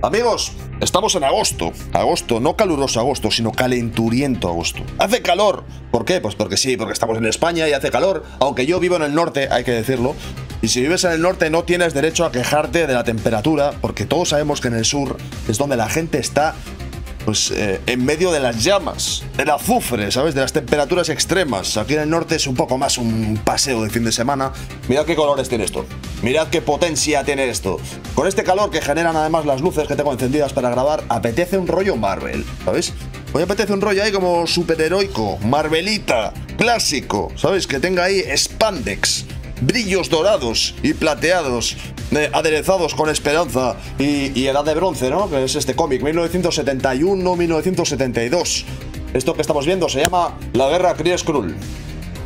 Amigos, estamos en agosto. Agosto, no caluroso agosto, sino calenturiento agosto. Hace calor. ¿Por qué? Pues porque sí, porque estamos en España y hace calor. Aunque yo vivo en el norte, hay que decirlo. Y si vives en el norte no tienes derecho a quejarte de la temperatura, porque todos sabemos que en el sur es donde la gente está pues en medio de las llamas, del azufre, ¿sabes? De las temperaturas extremas. Aquí en el norte es un poco más un paseo de fin de semana. Mirad qué colores tiene esto. Mirad qué potencia tiene esto. Con este calor que generan además las luces que tengo encendidas para grabar, apetece un rollo Marvel, ¿sabes? Hoy apetece un rollo ahí como superheroico, Marvelita, clásico, ¿sabes? Que tenga ahí spandex, brillos dorados y plateados, aderezados con esperanza y edad de bronce, ¿no? Que es este cómic, 1971-1972. Esto que estamos viendo se llama La Guerra Kree-Skrull.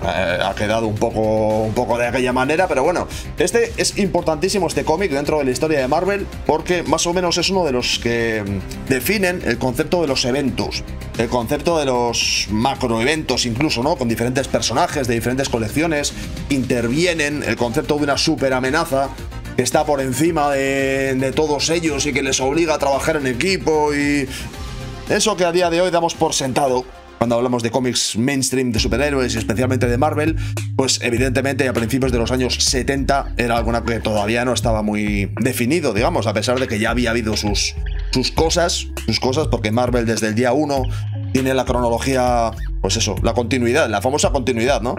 Ha quedado un poco de aquella manera, pero bueno, este es importantísimo, este cómic dentro de la historia de Marvel, porque más o menos es uno de los que definen el concepto de los eventos, el concepto de los macroeventos incluso, ¿no? Con diferentes personajes de diferentes colecciones, intervienen el concepto de una super amenaza que está por encima de todos ellos y que les obliga a trabajar en equipo, y eso que a día de hoy damos por sentado cuando hablamos de cómics mainstream de superhéroes y especialmente de Marvel, pues evidentemente a principios de los años 70 era algo que todavía no estaba muy definido, digamos, a pesar de que ya había habido sus cosas, porque Marvel desde el día 1 tiene la cronología, pues eso, la continuidad, la famosa continuidad, ¿no?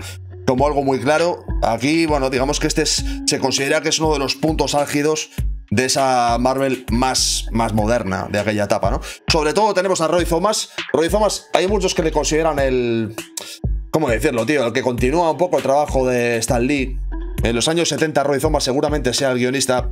Como algo muy claro. Aquí, bueno, digamos que se considera que es uno de los puntos álgidos de esa Marvel más moderna de aquella etapa, ¿no? Sobre todo tenemos a Roy Thomas. Roy Thomas, hay muchos que le consideran el... ¿cómo decirlo, tío? El que continúa un poco el trabajo de Stan Lee. En los años 70 Roy Thomas seguramente sea el guionista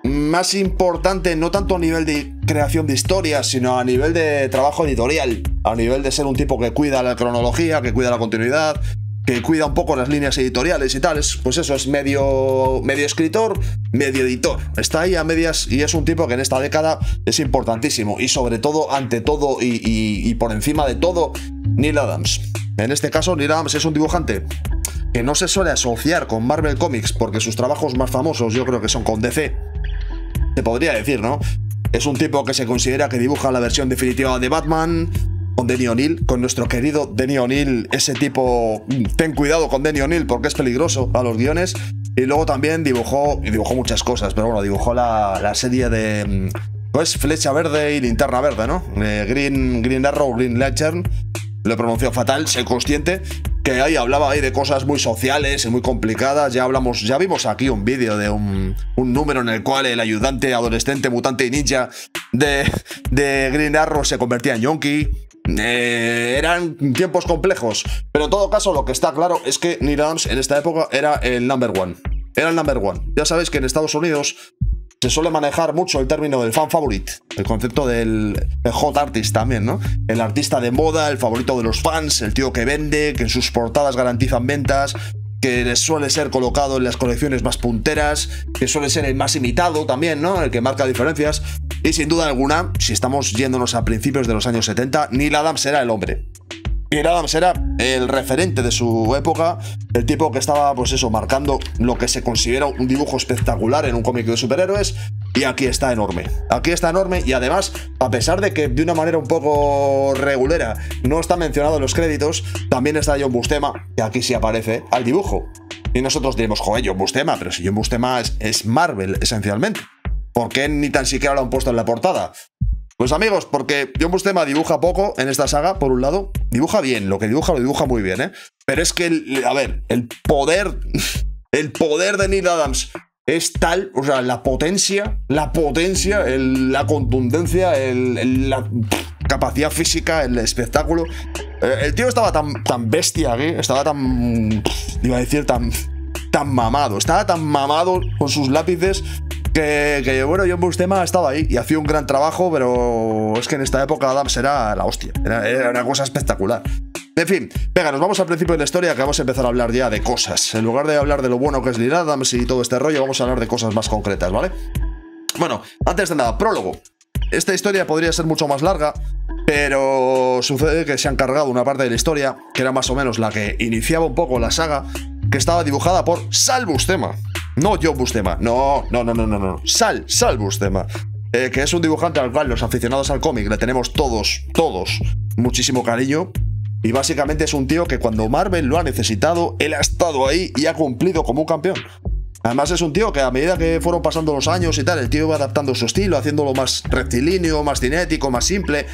más importante, no tanto a nivel de creación de historias, sino a nivel de trabajo editorial, a nivel de ser un tipo que cuida la cronología, que cuida la continuidad, que cuida un poco las líneas editoriales y tal. Pues eso, es medio escritor, medio editor. Está ahí a medias y es un tipo que en esta década es importantísimo. Y sobre todo, ante todo y por encima de todo, Neal Adams. En este caso, Neal Adams es un dibujante que no se suele asociar con Marvel Comics porque sus trabajos más famosos yo creo que son con DC. Se podría decir, ¿no? Es un tipo que se considera que dibuja la versión definitiva de Batman, con Denny O'Neil, con nuestro querido Denny O'Neil, ese tipo, ten cuidado con Denny O'Neil porque es peligroso a los guiones. Y luego también dibujó muchas cosas, pero bueno, dibujó la serie de, pues, Flecha Verde y Linterna Verde, ¿no? Green Arrow, Green Lantern, lo pronunció fatal, sé consciente, que ahí hablaba ahí de cosas muy sociales y muy complicadas. Ya vimos aquí un vídeo de un número en el cual el ayudante adolescente, mutante y ninja de Green Arrow se convertía en yonki. Eran tiempos complejos, pero en todo caso lo que está claro es que Neal Adams en esta época era el number one. Era el number one. Ya sabéis que en Estados Unidos se suele manejar mucho el término del fan favorite, el concepto del hot artist también, ¿no? El artista de moda, el favorito de los fans, el tío que vende, que en sus portadas garantizan ventas, que les suele ser colocado en las colecciones más punteras, que suele ser el más imitado también, ¿no? El que marca diferencias. Y sin duda alguna, si estamos yéndonos a principios de los años 70, Neal Adams era el hombre. Neal Adams era el referente de su época, el tipo que estaba, pues eso, marcando lo que se considera un dibujo espectacular en un cómic de superhéroes. Y aquí está enorme. Aquí está enorme y además, a pesar de que de una manera un poco regulera no está mencionado en los créditos, también está John Buscema, que aquí sí aparece al dibujo. Y nosotros diremos, joder, John Buscema, pero si John Buscema es Marvel esencialmente, ¿por qué ni tan siquiera lo han puesto en la portada? Pues amigos, porque John Buscema dibuja poco en esta saga, por un lado. Dibuja bien, lo que dibuja lo dibuja muy bien, ¿eh? Pero es que, el poder de Neal Adams es tal, o sea, la potencia, la contundencia, la capacidad física, el espectáculo. El tío estaba tan bestia aquí, estaba tan mamado. Estaba tan mamado con sus lápices que bueno, John Buscema estaba ahí y hacía un gran trabajo, pero es que en esta época Adams era la hostia, era una cosa espectacular. En fin, venga, nos vamos al principio de la historia, que vamos a empezar a hablar ya de cosas. En lugar de hablar de lo bueno que es Neal Adams y todo este rollo, vamos a hablar de cosas más concretas, ¿vale? Bueno, antes de nada, prólogo. Esta historia podría ser mucho más larga, pero sucede que se han cargado una parte de la historia, que era más o menos la que iniciaba un poco la saga, que estaba dibujada por Sal Buscema. No John Buscema, no. Sal Buscema. que es un dibujante al cual los aficionados al cómic le tenemos todos muchísimo cariño. Y básicamente es un tío que cuando Marvel lo ha necesitado, él ha estado ahí y ha cumplido como un campeón. Además es un tío que a medida que fueron pasando los años y tal, el tío iba adaptando su estilo, haciéndolo más rectilíneo, más cinético, más simple.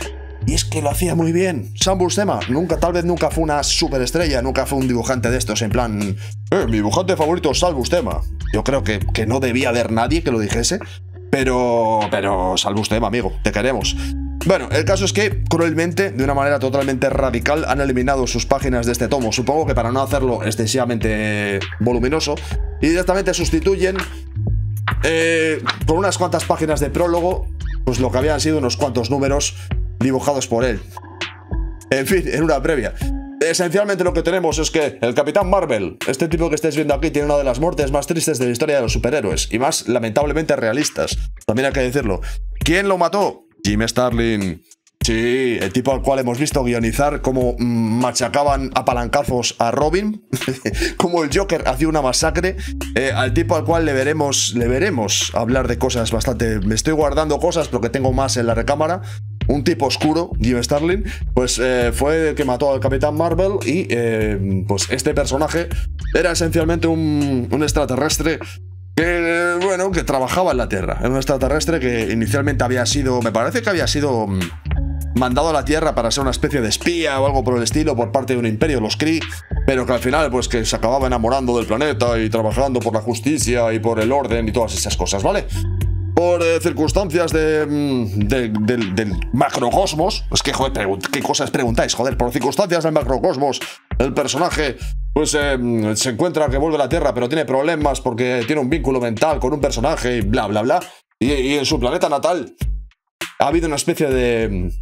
Y es que lo hacía muy bien. Sam Buscema tal vez nunca fue una superestrella, nunca fue un dibujante de estos en plan mi dibujante favorito es Sam Buscema. Yo creo que no debía haber nadie que lo dijese. Pero Sam Buscema, amigo, te queremos. Bueno, el caso es que, cruelmente, de una manera totalmente radical, han eliminado sus páginas de este tomo. Supongo que para no hacerlo excesivamente voluminoso. Y directamente sustituyen por unas cuantas páginas de prólogo, pues lo que habían sido unos cuantos números dibujados por él. En fin, en una previa. Esencialmente lo que tenemos es que el Capitán Marvel, este tipo que estáis viendo aquí, tiene una de las muertes más tristes de la historia de los superhéroes. Y más, lamentablemente, realistas. También hay que decirlo. ¿Quién lo mató? Jim Starlin. Sí, el tipo al cual hemos visto guionizar cómo machacaban a palancazos a Robin, como el Joker hacía una masacre, al tipo al cual le veremos hablar de cosas bastante... Me estoy guardando cosas porque tengo más en la recámara. Un tipo oscuro, Jim Starlin, pues fue el que mató al Capitán Marvel y pues este personaje era esencialmente un extraterrestre que, bueno, que trabajaba en la Tierra. Era un extraterrestre que inicialmente había sido, me parece que había sido mandado a la Tierra para ser una especie de espía o algo por el estilo por parte de un imperio, los Kree, pero que al final pues que se acababa enamorando del planeta y trabajando por la justicia y por el orden y todas esas cosas, ¿vale? Por circunstancias del macrocosmos, es que, joder, ¿qué cosas preguntáis? Joder, por circunstancias del macrocosmos, el personaje pues se encuentra que vuelve a la Tierra, pero tiene problemas porque tiene un vínculo mental con un personaje y bla, bla, bla. Y en su planeta natal ha habido una especie de,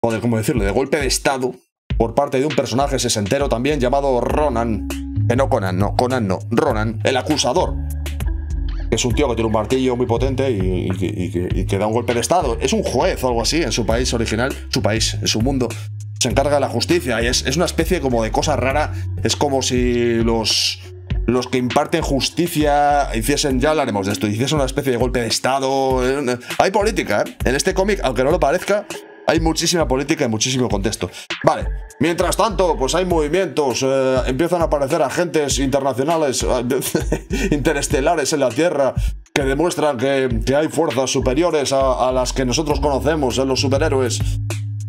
joder, ¿cómo decirlo?, de golpe de estado por parte de un personaje sesentero también llamado Ronan, que no Conan, Ronan, el acusador. Que es un tío que tiene un martillo muy potente y que da un golpe de estado. Es un juez o algo así en su país original, en su mundo. Se encarga de la justicia y es una especie como de cosa rara. Es como si los que imparten justicia hiciesen, ya hablaremos de esto, hiciesen una especie de golpe de estado. Hay política, ¿eh? En este cómic, aunque no lo parezca, hay muchísima política y muchísimo contexto. Vale, mientras tanto, pues hay movimientos, empiezan a aparecer agentes internacionales, interestelares en la Tierra, que demuestran que hay fuerzas superiores a las que nosotros conocemos en los superhéroes.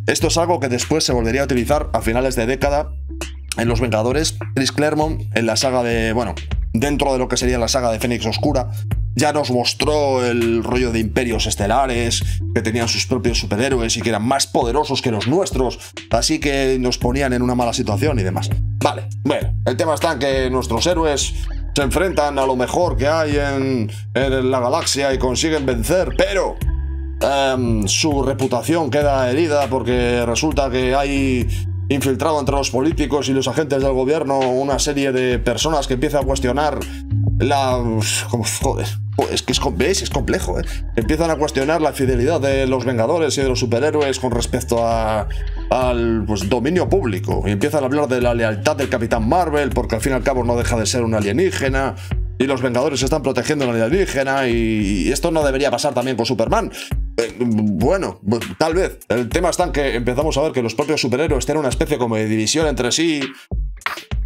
Esto es algo que después se volvería a utilizar a finales de década en Los Vengadores. Chris Claremont, en la saga de, bueno, dentro de lo que sería la saga de Fénix Oscura, ya nos mostró el rollo de imperios estelares, que tenían sus propios superhéroes y que eran más poderosos que los nuestros, así que nos ponían en una mala situación y demás. Vale, bueno, el tema está en que nuestros héroes se enfrentan a lo mejor que hay en la galaxia y consiguen vencer, pero su reputación queda herida porque resulta que hay infiltrado entre los políticos y los agentes del gobierno una serie de personas que empiezan a cuestionar joder, es que es complejo, ¿eh? Empiezan a cuestionar la fidelidad de los Vengadores y de los superhéroes con respecto al pues, dominio público. Y empiezan a hablar de la lealtad del Capitán Marvel, porque al fin y al cabo no deja de ser un alienígena. Y los Vengadores están protegiendo a la alienígena. Y esto no debería pasar también con Superman. Bueno, tal vez. El tema está en que empezamos a ver que los propios superhéroes tienen una especie como de división entre sí.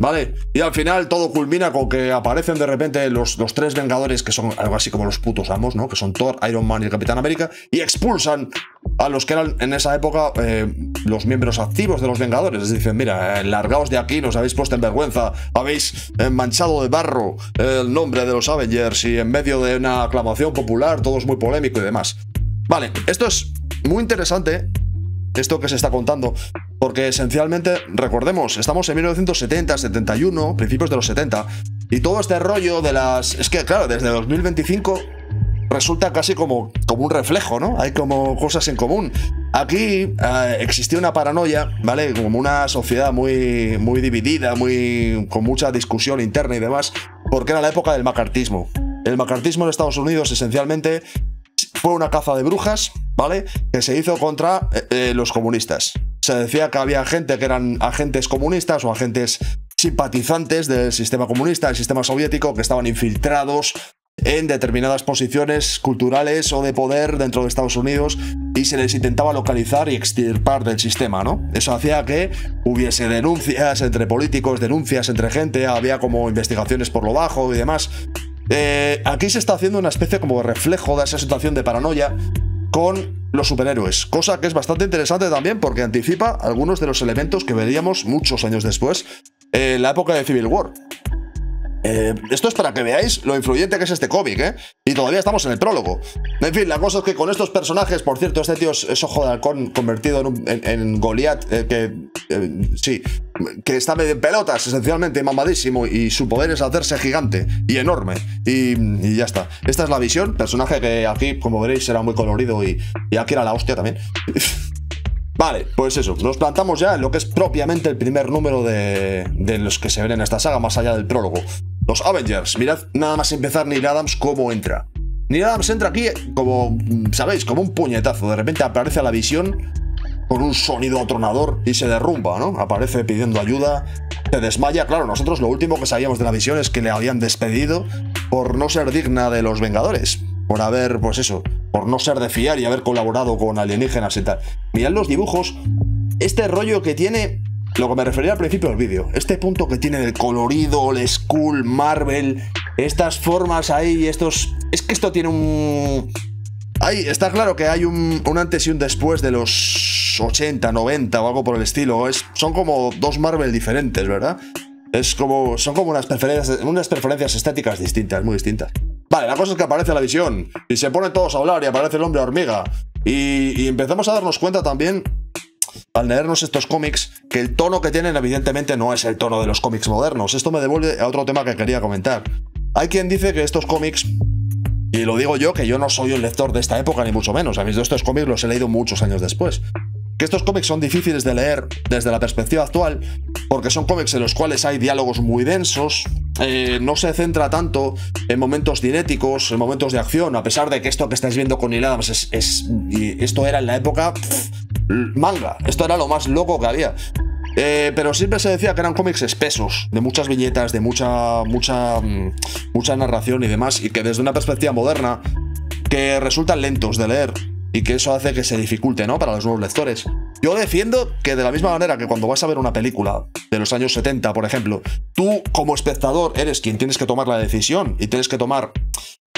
¿Vale? Y al final todo culmina con que aparecen de repente los tres Vengadores, que son algo así como los putos amos, ¿no? Que son Thor, Iron Man y el Capitán América, y expulsan a los que eran en esa época los miembros activos de los Vengadores. Les dicen, mira, largaos de aquí, nos habéis puesto en vergüenza, habéis manchado de barro el nombre de los Avengers y en medio de una aclamación popular todo es muy polémico y demás. Vale, esto es muy interesante, esto que se está contando, porque esencialmente, recordemos, estamos en 1970, 71, principios de los 70, y todo este rollo de las... Es que, claro, desde 2025 resulta casi como un reflejo, ¿no? Hay como cosas en común. Aquí existía una paranoia, ¿vale? Como una sociedad muy dividida, con mucha discusión interna y demás, porque era la época del macartismo. El macartismo en Estados Unidos, esencialmente, fue una caza de brujas, ¿vale? Que se hizo contra los comunistas. Se decía que había gente que eran agentes comunistas o agentes simpatizantes del sistema comunista, del sistema soviético, que estaban infiltrados en determinadas posiciones culturales o de poder dentro de Estados Unidos y se les intentaba localizar y extirpar del sistema, ¿no? Eso hacía que hubiese denuncias entre políticos, denuncias entre gente, había como investigaciones por lo bajo y demás. Aquí se está haciendo una especie como de reflejo de esa situación de paranoia con los superhéroes, cosa que es bastante interesante también porque anticipa algunos de los elementos que veríamos muchos años después en la época de Civil War. Esto es para que veáis lo influyente que es este cómic, ¿eh? Y todavía estamos en el prólogo. En fin, la cosa es que con estos personajes, por cierto, este tío es Ojo de Halcón convertido en Goliat, sí, que está medio en pelotas, esencialmente mamadísimo, y su poder es hacerse gigante y enorme, y ya está. Esta es la Visión, personaje que aquí, como veréis, será muy colorido y aquí era la hostia también. Vale, pues eso, nos plantamos ya en lo que es propiamente el primer número de los que se ven en esta saga, más allá del prólogo. Los Avengers. Mirad nada más empezar Neil Adams cómo entra. Neil Adams entra aquí como, ¿sabéis? Como un puñetazo. De repente aparece a la Visión con un sonido atronador y se derrumba, ¿no? Aparece pidiendo ayuda, se desmaya. Claro, nosotros lo último que sabíamos de la Visión es que le habían despedido por no ser digna de los Vengadores. Por haber, pues eso, por no ser de fiar y haber colaborado con alienígenas y tal. Mirad los dibujos, este rollo que tiene, lo que me refería al principio del vídeo, este punto que tiene del colorido, old school, Marvel, estas formas ahí, estos... Es que esto tiene un... Ahí está claro que hay un antes y un después de los 80, 90 o algo por el estilo. Son como dos Marvel diferentes, ¿verdad? Son como unas preferencias estéticas distintas, muy distintas. Vale, la cosa es que aparece la Visión y se ponen todos a hablar y aparece el hombre hormiga. Y empezamos a darnos cuenta también, al leernos estos cómics, que el tono que tienen evidentemente no es el tono de los cómics modernos. Esto me devuelve a otro tema que quería comentar. Hay quien dice que estos cómics, y lo digo yo, que yo no soy un lector de esta época ni mucho menos, a mí estos cómics los he leído muchos años después, que estos cómics son difíciles de leer desde la perspectiva actual porque son cómics en los cuales hay diálogos muy densos, no se centra tanto en momentos cinéticos, en momentos de acción, a pesar de que esto que estáis viendo con Neil Adams y esto era en la época manga, esto era lo más loco que había. Pero siempre se decía que eran cómics espesos, de muchas viñetas, de mucha narración y demás, y que desde una perspectiva moderna que resultan lentos de leer. Y que eso hace que se dificulte, ¿no? Para los nuevos lectores. Yo defiendo que de la misma manera que cuando vas a ver una película de los años 70, por ejemplo, tú como espectador eres quien tienes que tomar la decisión y tienes que tomar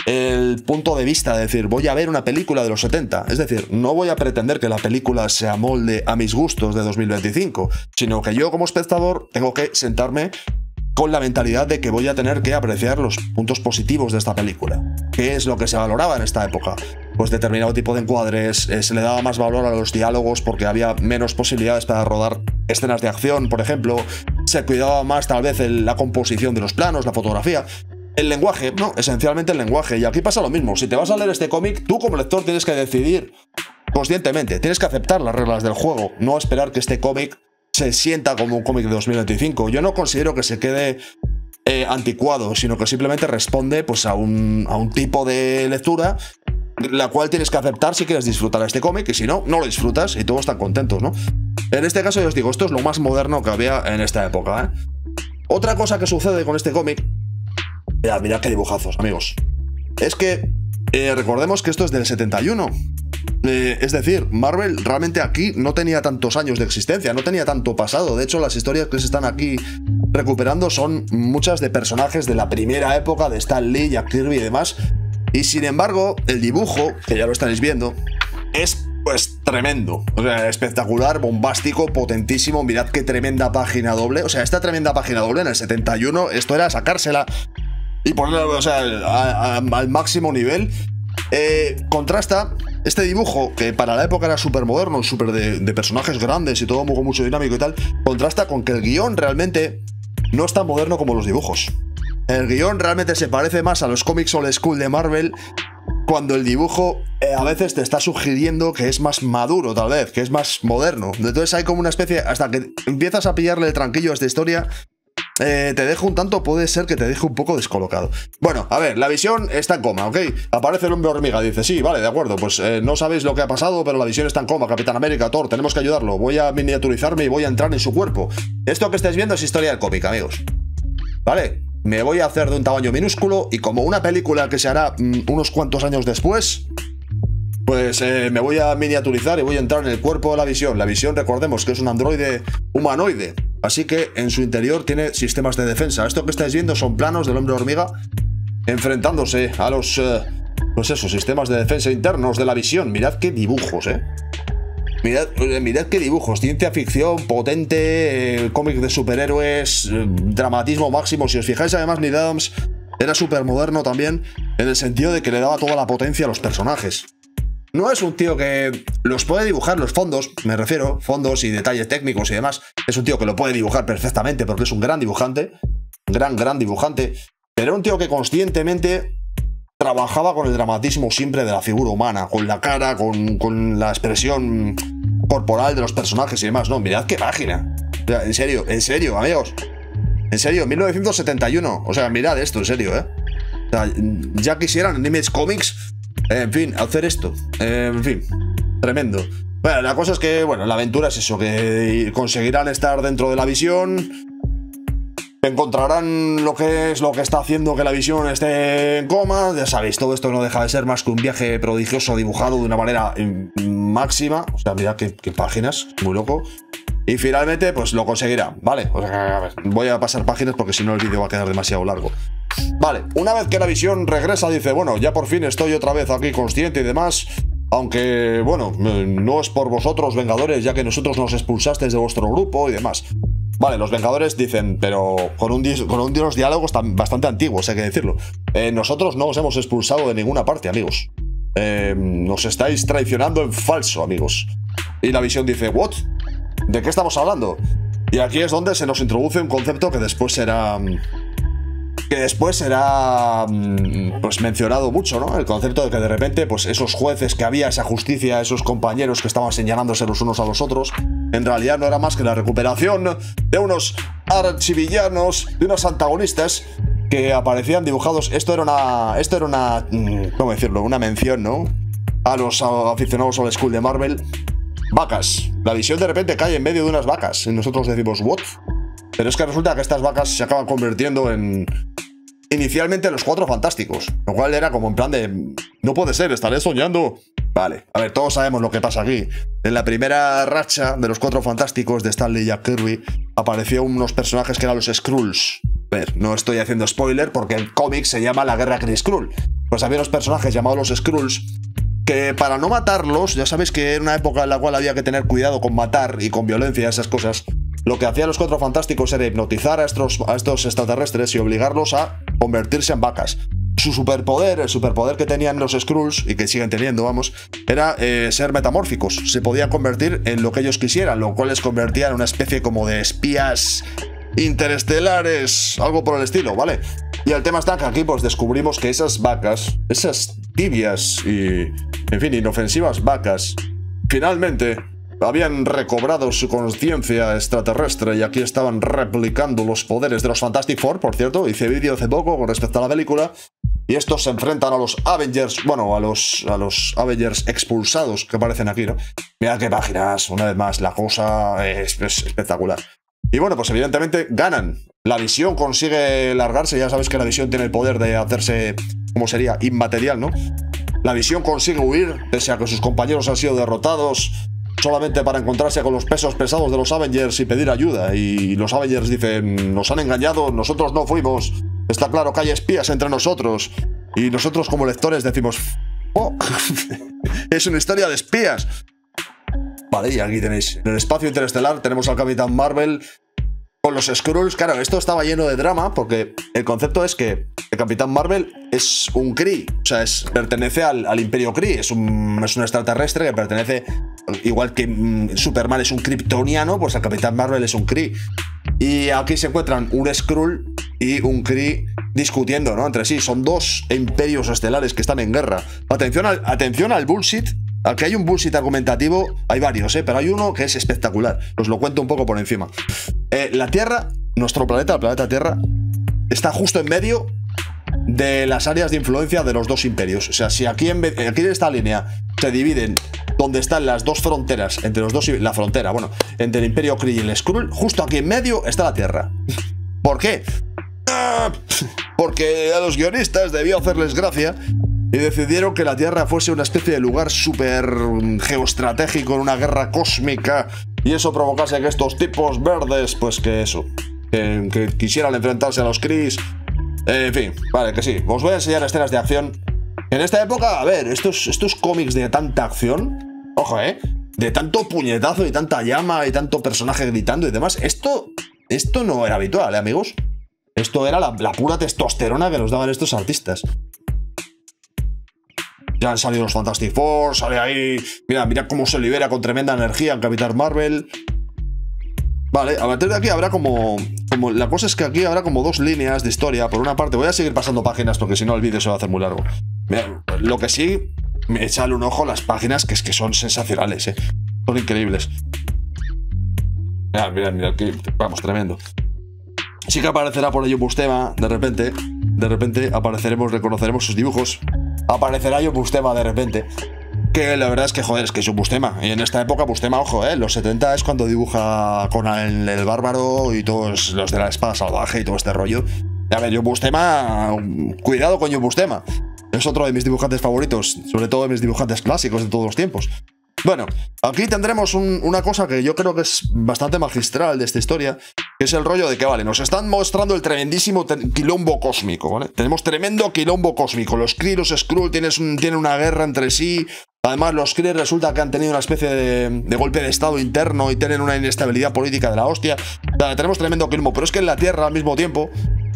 el punto de vista de decir, voy a ver una película de los 70. Es decir, no voy a pretender que la película se amolde a mis gustos de 2025, sino que yo como espectador tengo que sentarme con la mentalidad de que voy a tener que apreciar los puntos positivos de esta película. ¿Qué es lo que se valoraba en esta época? Pues determinado tipo de encuadres, se le daba más valor a los diálogos porque había menos posibilidades para rodar escenas de acción, por ejemplo, se cuidaba más tal vez la composición de los planos, la fotografía, el lenguaje, no, esencialmente el lenguaje. Y aquí pasa lo mismo, si te vas a leer este cómic, tú como lector tienes que decidir conscientemente, tienes que aceptar las reglas del juego, no esperar que este cómic se sienta como un cómic de 2025. Yo no considero que se quede anticuado, sino que simplemente responde pues, a un tipo de lectura la cual tienes que aceptar si quieres disfrutar este cómic, y si no, no lo disfrutas y todos están contentos, ¿no? En este caso, yo os digo, esto es lo más moderno que había en esta época, ¿eh? Otra cosa que sucede con este cómic, mirad qué dibujazos, amigos, es que recordemos que esto es del 71. Es decir, Marvel realmente aquí no tenía tantos años de existencia, no tenía tanto pasado. De hecho, las historias que se están aquí recuperando son muchas de personajes de la primera época, de Stan Lee, Jack Kirby y demás. Y sin embargo, el dibujo, que ya lo estaréis viendo, es pues tremendo. O sea, espectacular, bombástico, potentísimo. Mirad qué tremenda página doble. O sea, esta tremenda página doble en el 71, esto era sacársela y ponerla, o sea, al máximo nivel. Contrasta este dibujo, que para la época era súper moderno, súper de personajes grandes y todo con mucho dinámico y tal, contrasta con que el guión realmente no es tan moderno como los dibujos. El guión realmente se parece más a los cómics old school de Marvel, cuando el dibujo a veces te está sugiriendo que es más maduro, tal vez, que es más moderno. Entonces hay como una especie, hasta que empiezas a pillarle el tranquillo a esta historia, te deja un tanto, puede ser que te deje un poco descolocado. Bueno, a ver, la Visión está en coma, ¿ok? Aparece el hombre hormiga, dice, sí, vale, de acuerdo, pues no sabéis lo que ha pasado, pero la Visión está en coma, Capitán América, Thor, tenemos que ayudarlo, voy a miniaturizarme y voy a entrar en su cuerpo. Esto que estáis viendo es historia del cómic, amigos, ¿vale? me voy a hacer de un tamaño minúsculo y como una película que se hará unos cuantos años después, pues me voy a miniaturizar y voy a entrar en el cuerpo de la Visión. La Visión, recordemos que es un androide humanoide, así que en su interior tiene sistemas de defensa. Esto que estáis viendo son planos del hombre hormiga enfrentándose a los, pues eso, sistemas de defensa internos de la Visión. Mirad qué dibujos, Mirad qué dibujos, ciencia ficción potente, cómic de superhéroes, dramatismo máximo. Si os fijáis, además, Neil Adams era súper moderno también, en el sentido de que le daba toda la potencia a los personajes. No es un tío que los puede dibujar, los fondos, me refiero, fondos y detalles técnicos y demás. Es un tío que lo puede dibujar perfectamente porque es un gran dibujante, gran dibujante, pero era un tío que conscientemente trabajaba con el dramatismo siempre de la figura humana, con la cara, con la expresión corporal de los personajes y demás. No, mirad qué página. O sea, en serio, amigos. En serio, 1971. O sea, mirad esto, en serio, O sea, ya quisieran en Image Comics, en fin, hacer esto. En fin, tremendo. Bueno, la cosa es que, bueno, la aventura es eso, que conseguirán estar dentro de la Visión. Encontrarán lo que está haciendo que la Visión esté en coma. Ya sabéis, todo esto no deja de ser más que un viaje prodigioso dibujado de una manera máxima. O sea, mirad qué páginas, muy loco. Y finalmente, pues lo conseguirá, ¿vale? O sea, a ver, voy a pasar páginas porque si no el vídeo va a quedar demasiado largo. Vale, una vez que la Visión regresa, dice, bueno, ya por fin estoy otra vez aquí consciente y demás. Aunque, bueno, no es por vosotros, Vengadores, ya que nosotros nos expulsasteis de vuestro grupo y demás. Vale, los Vengadores dicen, pero con unos diálogos bastante antiguos, hay que decirlo. Nosotros no os hemos expulsado de ninguna parte, amigos. Nos estáis traicionando en falso, amigos. Y la Visión dice, ¿what? ¿De qué estamos hablando? Y aquí es donde se nos introduce un concepto que después será pues mencionado mucho, ¿no? El concepto de que de repente, pues esos jueces que había, esa justicia, esos compañeros que estaban señalándose los unos a los otros, en realidad no era más que la recuperación de unos archivillanos, de unos antagonistas que aparecían dibujados. Esto era una ¿cómo decirlo? Una mención, ¿no? A los aficionados al school de Marvel. Vacas. La Visión de repente cae en medio de unas vacas y nosotros decimos, ¿what? Pero es que resulta que estas vacas se acaban convirtiendo en... inicialmente los Cuatro Fantásticos, lo cual era como en plan de... no puede ser, estaré soñando. Vale, a ver, todos sabemos lo que pasa aquí. En la primera racha de los Cuatro Fantásticos de Stan Lee y Jack Kirby apareció unos personajes que eran los Skrulls. A ver, no estoy haciendo spoiler porque el cómic se llama La Guerra Kree-Skrull. Pues había unos personajes llamados los Skrulls que para no matarlos, ya sabéis que era una época en la cual había que tener cuidado con matar y con violencia y esas cosas. Lo que hacían los Cuatro Fantásticos era hipnotizar a estos extraterrestres y obligarlos a convertirse en vacas. Su superpoder, el superpoder que tenían los Skrulls, y que siguen teniendo, vamos, era ser metamórficos. Se podían convertir en lo que ellos quisieran, lo cual les convertía en una especie como de espías interestelares, algo por el estilo, ¿vale? Y el tema está que aquí pues descubrimos que esas vacas, esas tibias y, en fin, inofensivas vacas, finalmente habían recobrado su conciencia extraterrestre y aquí estaban replicando los poderes de los Fantastic Four. Por cierto, hice vídeo hace poco con respecto a la película y estos se enfrentan a los Avengers, bueno, a los Avengers expulsados que aparecen aquí, ¿no? Mirad qué páginas, una vez más, la cosa es espectacular. Y bueno, pues evidentemente ganan. La Visión consigue largarse, ya sabéis que la Visión tiene el poder de hacerse, ¿cómo sería? Inmaterial, ¿no? La Visión consigue huir, pese a que sus compañeros han sido derrotados, solamente para encontrarse con los pesos pesados de los Avengers y pedir ayuda. Y los Avengers dicen, nos han engañado, nosotros no fuimos. Está claro que hay espías entre nosotros. Y nosotros como lectores decimos, oh, es una historia de espías. Vale, y aquí tenéis, en el espacio interestelar tenemos al Capitán Marvel con los Skrulls. Claro, esto estaba lleno de drama porque el concepto es que el Capitán Marvel es un Kree, o sea, pertenece al Imperio Kree, es un extraterrestre que pertenece, igual que Superman es un kryptoniano, pues el Capitán Marvel es un Kree. Y aquí se encuentran un Skrull y un Kree discutiendo, ¿no? Entre sí. Son dos imperios estelares que están en guerra. Atención al bullshit. Aquí hay un bullshit argumentativo, hay varios, pero hay uno que es espectacular. Os lo cuento un poco por encima. La Tierra, nuestro planeta, el planeta Tierra, está justo en medio de las áreas de influencia de los dos imperios. O sea, si aquí en esta línea se dividen donde están las dos fronteras, entre los dos, la frontera, bueno, entre el Imperio Kree y el Skrull, justo aquí en medio está la Tierra. ¿Por qué? Porque a los guionistas debió hacerles gracia y decidieron que la Tierra fuese una especie de lugar súper geoestratégico en una guerra cósmica, y eso provocase que estos tipos verdes, pues que eso, que quisieran enfrentarse a los Kree. En fin, vale, que sí. Os voy a enseñar escenas de acción. En esta época, a ver, estos cómics de tanta acción, ojo, de tanto puñetazo y tanta llama y tanto personaje gritando y demás, esto no era habitual, amigos. Esto era la pura testosterona que nos daban estos artistas. Ya han salido los Fantastic Four, sale ahí... Mira cómo se libera con tremenda energía en Capitán Marvel. Vale, a partir de aquí habrá como... La cosa es que aquí habrá como dos líneas de historia. Por una parte, voy a seguir pasando páginas porque si no el vídeo se va a hacer muy largo. Mira, lo que sí, echale un ojo a las páginas, que es que son sensacionales, son increíbles. Mira, aquí, vamos, tremendo. Sí que aparecerá por ahí un Bustema, de repente apareceremos, reconoceremos sus dibujos. Aparecerá un Bustema de repente. Que la verdad es que, joder, es que es un Bustema. Y en esta época, Bustema, ojo, los 70 es cuando dibuja con el Bárbaro y todos los de la espada salvaje y todo este rollo. A ver, John Bustema, cuidado con John Bustema. Es otro de mis dibujantes favoritos, sobre todo de mis dibujantes clásicos de todos los tiempos. Bueno, aquí tendremos una cosa que yo creo que es bastante magistral de esta historia, que es el rollo de que, vale, nos están mostrando el tremendísimo quilombo cósmico, ¿vale? Tenemos tremendo quilombo cósmico. Los Kree y los Skrull tienen una guerra entre sí. Además, los Kree resulta que han tenido una especie de golpe de estado interno y tienen una inestabilidad política de la hostia. O sea, tenemos tremendo quilombo, pero es que en la Tierra, al mismo tiempo,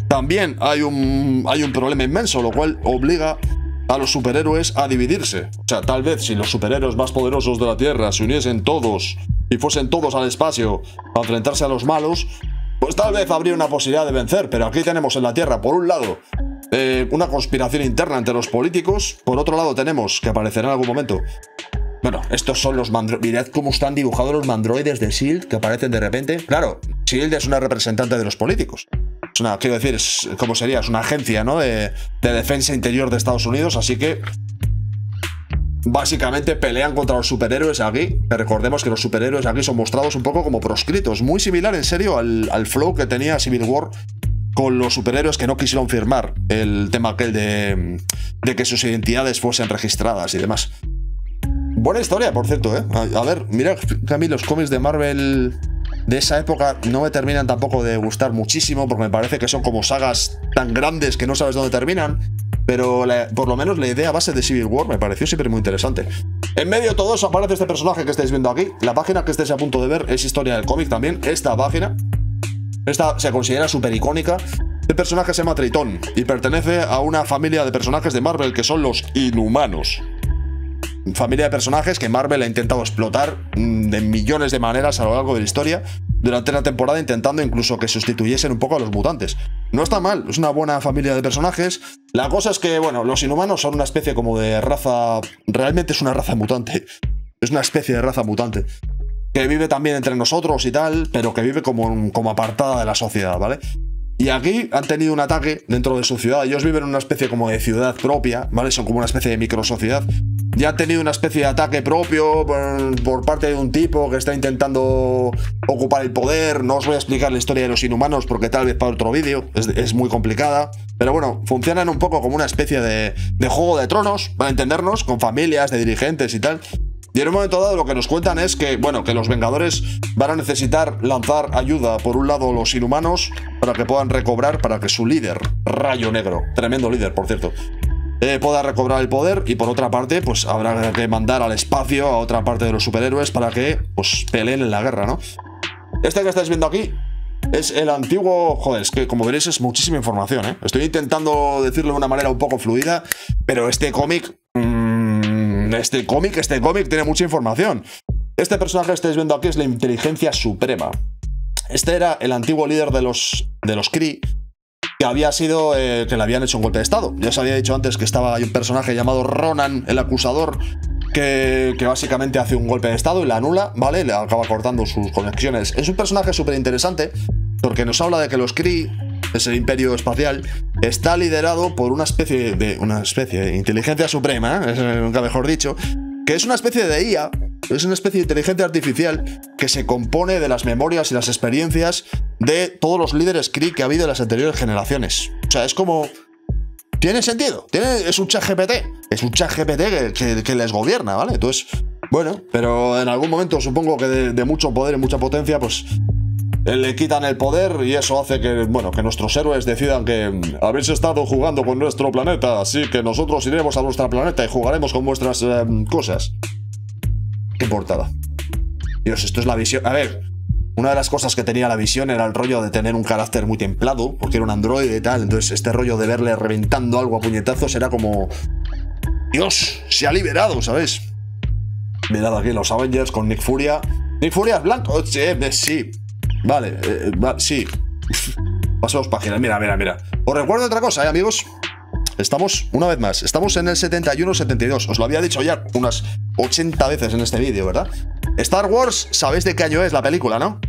también hay un problema inmenso, lo cual obliga a los superhéroes a dividirse. O sea, tal vez si los superhéroes más poderosos de la Tierra se uniesen todos y fuesen todos al espacio a enfrentarse a los malos, pues tal vez habría una posibilidad de vencer. Pero aquí tenemos en la Tierra, por un lado, una conspiración interna entre los políticos. Por otro lado tenemos, que aparecerá en algún momento, bueno, estos son los mandroides. Mirad cómo están dibujados los mandroides de S.H.I.E.L.D. que aparecen de repente. Claro, S.H.I.E.L.D. es una representante de los políticos. Es una, quiero decir, ¿cómo sería? Es una agencia, ¿no? de defensa interior de Estados Unidos, así que básicamente pelean contra los superhéroes aquí. Que recordemos que los superhéroes aquí son mostrados un poco como proscritos. Muy similar, en serio, al flow que tenía Civil War con los superhéroes que no quisieron firmar el tema aquel de que sus identidades fuesen registradas y demás. Buena historia, por cierto, A ver, mira que a mí los cómics de Marvel de esa época no me terminan tampoco de gustar muchísimo, porque me parece que son como sagas tan grandes que no sabes dónde terminan. Pero por lo menos la idea base de Civil War me pareció siempre muy interesante. En medio de todo eso aparece este personaje que estáis viendo aquí. La página que estáis a punto de ver es historia del cómic también. Esta página, esta se considera súper icónica. El personaje se llama Tritón y pertenece a una familia de personajes de Marvel que son los Inhumanos. Familia de personajes que Marvel ha intentado explotar de millones de maneras a lo largo de la historia durante la temporada, intentando incluso que sustituyesen un poco a los mutantes. No está mal, es una buena familia de personajes. La cosa es que, bueno, los Inhumanos son una especie como de raza... Realmente es una raza mutante. Es una especie de raza mutante que vive también entre nosotros y tal, pero que vive como apartada de la sociedad, ¿vale? Y aquí han tenido un ataque dentro de su ciudad. Ellos viven en una especie como de ciudad propia, ¿vale? Son como una especie de microsociedad. Ya han tenido una especie de ataque propio por parte de un tipo que está intentando ocupar el poder. No os voy a explicar la historia de los Inhumanos porque tal vez para otro vídeo es muy complicada. Pero bueno, funcionan un poco como una especie de Juego de Tronos, para entendernos, con familias de dirigentes y tal. Y en un momento dado lo que nos cuentan es que, bueno, que los Vengadores van a necesitar lanzar ayuda, por un lado, los Inhumanos, para que puedan recobrar, para que su líder, Rayo Negro, tremendo líder, por cierto, pueda recobrar el poder. Y por otra parte, pues habrá que mandar al espacio a otra parte de los superhéroes para que, pues, peleen en la guerra, ¿no? Este que estáis viendo aquí es el antiguo... Joder, es que como veréis es muchísima información, ¿eh? Estoy intentando decirlo de una manera un poco fluida, pero este cómic... Este cómic tiene mucha información. Este personaje que estáis viendo aquí es la inteligencia suprema. Este era el antiguo líder de los Kree, que había sido que le habían hecho un golpe de estado. Ya os había dicho antes que hay un personaje llamado Ronan, el acusador, que básicamente hace un golpe de estado y la anula, ¿vale? Le acaba cortando sus conexiones. Es un personaje súper interesante porque nos habla de que los Kree, ese imperio espacial, está liderado por una especie de inteligencia suprema, nunca mejor dicho, que es una especie de IA, es una especie de inteligencia artificial que se compone de las memorias y las experiencias de todos los líderes Kree que ha habido en las anteriores generaciones. O sea, es como... Tiene sentido. Es un ChatGPT. Es un ChatGPT que les gobierna, ¿vale? Entonces, bueno, pero en algún momento supongo que de mucho poder y mucha potencia, pues le quitan el poder y eso hace que, bueno, que nuestros héroes decidan que habéis estado jugando con nuestro planeta, así que nosotros iremos a nuestro planeta y jugaremos con vuestras cosas. Qué portada. Dios, esto es la visión. A ver, una de las cosas que tenía la visión era el rollo de tener un carácter muy templado, porque era un androide y tal, entonces este rollo de verle reventando algo a puñetazos era como... Dios, se ha liberado, ¿sabes? Mirad aquí los Avengers con Nick Furia. ¿Nick Furia es blanco? Sí. Vale, sí. Pasamos páginas, mira. Os recuerdo otra cosa, amigos. Estamos, una vez más, estamos en el 71-72. Os lo había dicho ya unas 80 veces en este vídeo, ¿verdad? Star Wars, ¿sabéis de qué año es la película, no?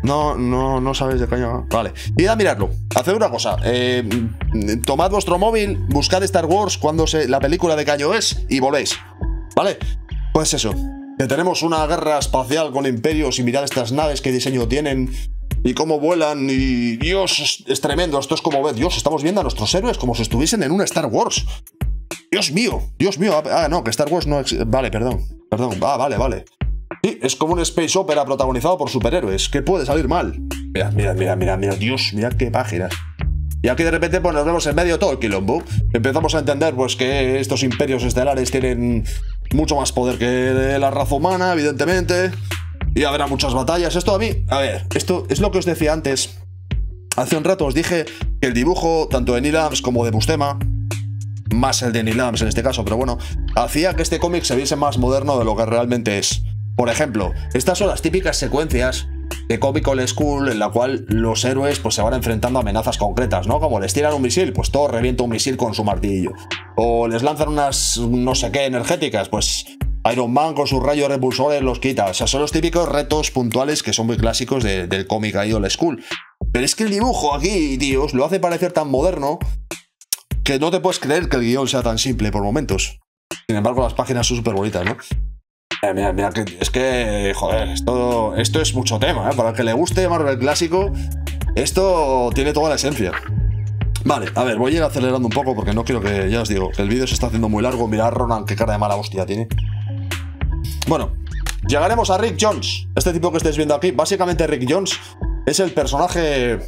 No sabéis de qué año. Vale, id a mirarlo. Haced una cosa. Tomad vuestro móvil, buscad Star Wars cuando la película de qué año es y volvéis. ¿Vale? Pues eso. Que tenemos una guerra espacial con imperios y mirad estas naves, qué diseño tienen y cómo vuelan y... Dios, es tremendo. Esto es como ver, Dios, estamos viendo a nuestros héroes como si estuviesen en una Star Wars. Dios mío. Ah, no, que Star Wars no... Vale, perdón. Vale. Sí, es como un space opera protagonizado por superhéroes. ¿Qué puede salir mal? Mira, Dios, mirad qué páginas. Y aquí de repente pues nos vemos en medio de todo el quilombo. Empezamos a entender pues que estos imperios estelares tienen mucho más poder que la raza humana, evidentemente. Y habrá muchas batallas. Esto a mí, a ver, esto es lo que os decía antes. Hace un rato os dije que el dibujo, tanto de Neil Adams como de Buscema, más el de Neil Adams en este caso, pero bueno, hacía que este cómic se viese más moderno de lo que realmente es. Por ejemplo, estas son las típicas secuencias de Comic Old School en la cual los héroes pues se van enfrentando a amenazas concretas, ¿no? Como les tiran un misil, pues todo revienta un misil con su martillo. O les lanzan unas no sé qué energéticas, pues Iron Man con sus rayos repulsores los quita. O sea, son los típicos retos puntuales que son muy clásicos del cómic ahí Old School. Pero es que el dibujo aquí, tíos, lo hace parecer tan moderno que no te puedes creer que el guión sea tan simple por momentos. Sin embargo, las páginas son súper bonitas, ¿no? Mira, es que, joder, esto es mucho tema, ¿eh? Para el que le guste Marvel clásico, esto tiene toda la esencia. Vale, a ver, voy a ir acelerando un poco porque no quiero que, ya os digo, que el vídeo se está haciendo muy largo. Mirad Ronan, qué cara de mala hostia tiene. Bueno, llegaremos a Rick Jones. Este tipo que estáis viendo aquí, básicamente Rick Jones es el personaje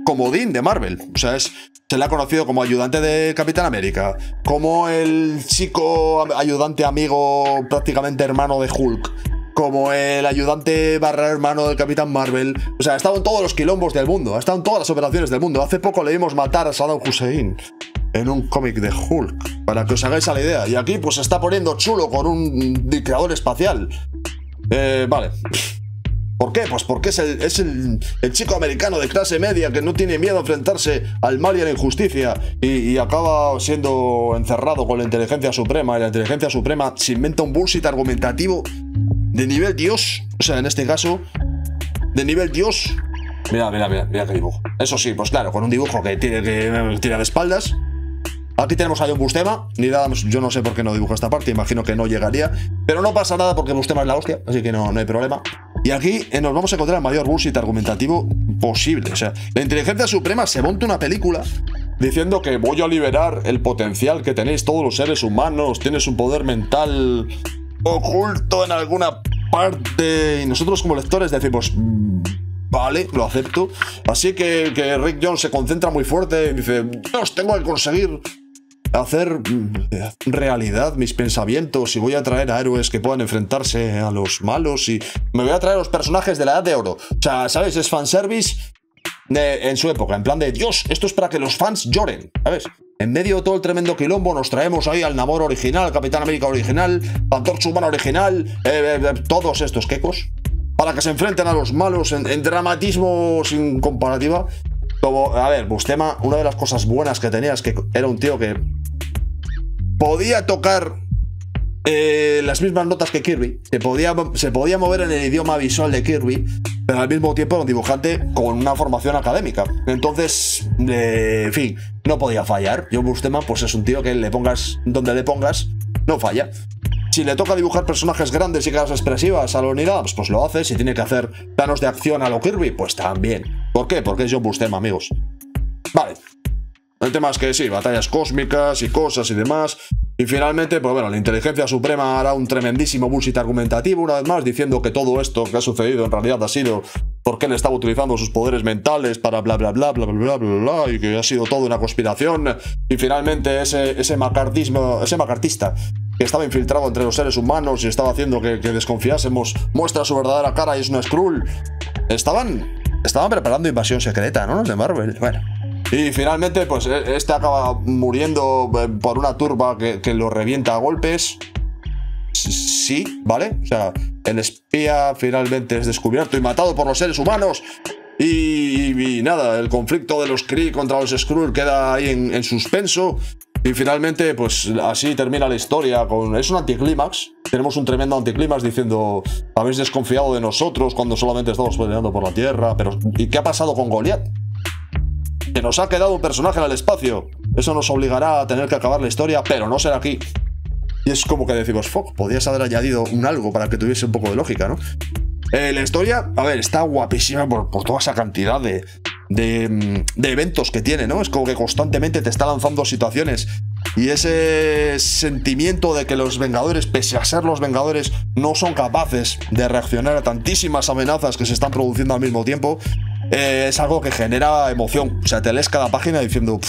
comodín de Marvel. O sea, se le ha conocido como ayudante de Capitán América, como el chico ayudante amigo prácticamente hermano de Hulk, como el ayudante barra hermano del Capitán Marvel. O sea, ha estado en todos los quilombos del mundo, ha estado en todas las operaciones del mundo. Hace poco le vimos matar a Saddam Hussein en un cómic de Hulk, para que os hagáis a la idea. Y aquí pues se está poniendo chulo con un dictador espacial. Vale. ¿Por qué? Pues porque es el chico americano de clase media que no tiene miedo a enfrentarse al mal y a la injusticia y acaba siendo encerrado con la inteligencia suprema, y la inteligencia suprema se inventa un bullshit argumentativo de nivel Dios. O sea, en este caso, de nivel Dios. Mira qué dibujo. Eso sí, pues claro, con un dibujo que tira de espaldas. Aquí tenemos a John Buscema. Ni nada, yo no sé por qué no dibujo esta parte, imagino que no llegaría. Pero no pasa nada porque Buscema es la hostia, así que no hay problema. Y aquí nos vamos a encontrar el mayor bullshit argumentativo posible. O sea, la inteligencia suprema se monta una película diciendo que voy a liberar el potencial que tenéis todos los seres humanos, tienes un poder mental oculto en alguna parte. Y nosotros como lectores decimos... Vale, lo acepto. Así que Rick Jones se concentra muy fuerte y dice, Dios, tengo que conseguir hacer realidad mis pensamientos y voy a traer a héroes que puedan enfrentarse a los malos y me voy a traer a los personajes de la Edad de Oro. O sea, ¿sabes? Es fanservice en su época, en plan de, Dios, esto es para que los fans lloren, ¿sabes? En medio de todo el tremendo quilombo nos traemos ahí al Namor original, Capitán América original, Antorcha Humana original, todos estos quecos, para que se enfrenten a los malos en dramatismo sin comparativa. Como, a ver, Buscema, una de las cosas buenas que tenía es que era un tío que podía tocar las mismas notas que Kirby, se podía mover en el idioma visual de Kirby, pero al mismo tiempo era un dibujante con una formación académica. Entonces, en fin, no podía fallar. John Buscema, pues es un tío que le pongas donde le pongas, no falla. Si le toca dibujar personajes grandes y caras expresivas a lo Neil Adams, pues lo hace. Si tiene que hacer planos de acción a lo Kirby, pues también. ¿Por qué? Porque es John Buscema, amigos. Vale. El tema es que sí, batallas cósmicas y cosas y demás. Y finalmente, pues bueno, la inteligencia suprema hará un tremendísimo bullshit argumentativo una vez más, diciendo que todo esto que ha sucedido en realidad ha sido porque él estaba utilizando sus poderes mentales para bla bla bla bla bla bla bla bla, y que ha sido toda una conspiración. Y finalmente ese macartista que estaba infiltrado entre los seres humanos y estaba haciendo que desconfiásemos, muestra su verdadera cara y es una Skrull. Estaban preparando invasión secreta, ¿no? Los de Marvel. Bueno. Y finalmente, pues este acaba muriendo por una turba que lo revienta a golpes. Sí, ¿vale? O sea, el espía finalmente es descubierto y matado por los seres humanos. Y nada, el conflicto de los Kree contra los Skrull queda ahí en suspenso. Y finalmente, pues así termina la historia. Es un anticlímax. Tenemos un tremendo anticlímax diciendo: habéis desconfiado de nosotros cuando solamente estamos peleando por la Tierra. Pero ¿y qué ha pasado con Goliath? Que nos ha quedado un personaje en el espacio. Eso nos obligará a tener que acabar la historia, pero no será aquí. Y es como que decimos, fuck, podrías haber añadido un algo para que tuviese un poco de lógica, ¿no? La historia, a ver, está guapísima por toda esa cantidad de eventos que tiene, ¿no? Es como que constantemente te está lanzando situaciones. Y ese sentimiento de que los Vengadores, pese a ser los Vengadores, no son capaces de reaccionar a tantísimas amenazas que se están produciendo al mismo tiempo. Es algo que genera emoción. O sea, te lees cada página diciendo,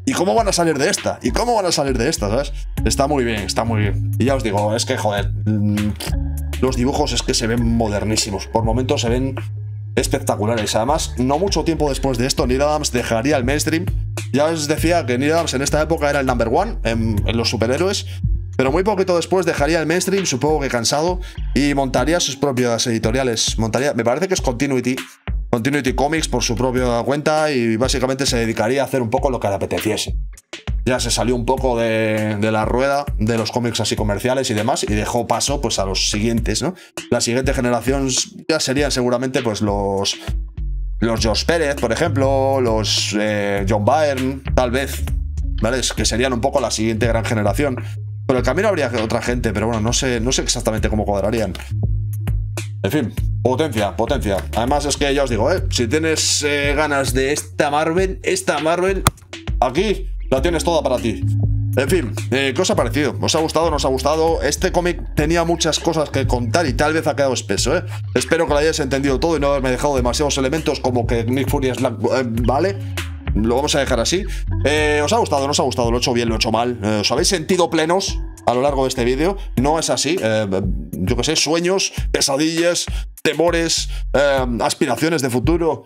¿y cómo van a salir de esta? ¿Y cómo van a salir de esta? ¿Sabes? Está muy bien, está muy bien. Y ya os digo, es que, joder, los dibujos es que se ven modernísimos. Por momentos se ven espectaculares. Además, no mucho tiempo después de esto, Neil Adams dejaría el mainstream. Ya os decía que Neil Adams en esta época era el number one en los superhéroes. Pero muy poquito después dejaría el mainstream, supongo que cansado, y montaría sus propias editoriales. Me parece que es Continuity Comics por su propia cuenta, y básicamente se dedicaría a hacer un poco lo que le apeteciese. Ya se salió un poco de la rueda de los cómics así comerciales y demás, y dejó paso pues a los siguientes, ¿no? La siguiente generación ya serían seguramente pues los George Pérez, por ejemplo, los John Byrne, tal vez, ¿vale? Que serían un poco la siguiente gran generación. Por el camino habría otra gente, pero bueno, no sé exactamente cómo cuadrarían. En fin, potencia. Además es que ya os digo, si tienes ganas de esta Marvel, aquí la tienes toda para ti. En fin, ¿qué os ha parecido? ¿Os ha gustado? ¿No os ha gustado? Este cómic tenía muchas cosas que contar y tal vez ha quedado espeso, ¿eh? Espero que lo hayáis entendido todo y no haberme dejado demasiados elementos como que Nick Fury es ¿vale? Lo vamos a dejar así. ¿Os ha gustado? ¿No os ha gustado? ¿Lo he hecho bien? ¿Lo he hecho mal? ¿Os habéis sentido plenos a lo largo de este vídeo? No es así. Yo qué sé, sueños, pesadillas, temores, aspiraciones de futuro,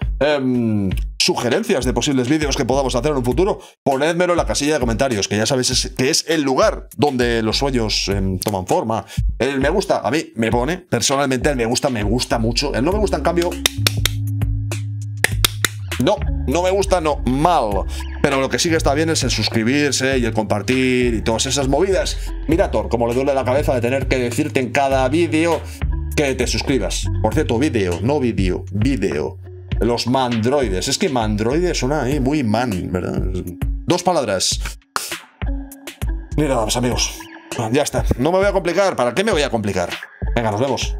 sugerencias de posibles vídeos que podamos hacer en un futuro. Ponedmelo en la casilla de comentarios, que ya sabéis que es el lugar donde los sueños toman forma. El me gusta, a mí me pone, personalmente el me gusta mucho. El no me gusta, en cambio, no me gusta, no, mal. Pero lo que sí que está bien es el suscribirse y el compartir y todas esas movidas. Mira, Thor, como le duele la cabeza de tener que decirte en cada vídeo que te suscribas. Por cierto, vídeo. Los mandroides. Es que mandroides suena ahí muy man, ¿verdad? 2 palabras. Mira, amigos. Ya está. No me voy a complicar. ¿Para qué me voy a complicar? Venga, nos vemos.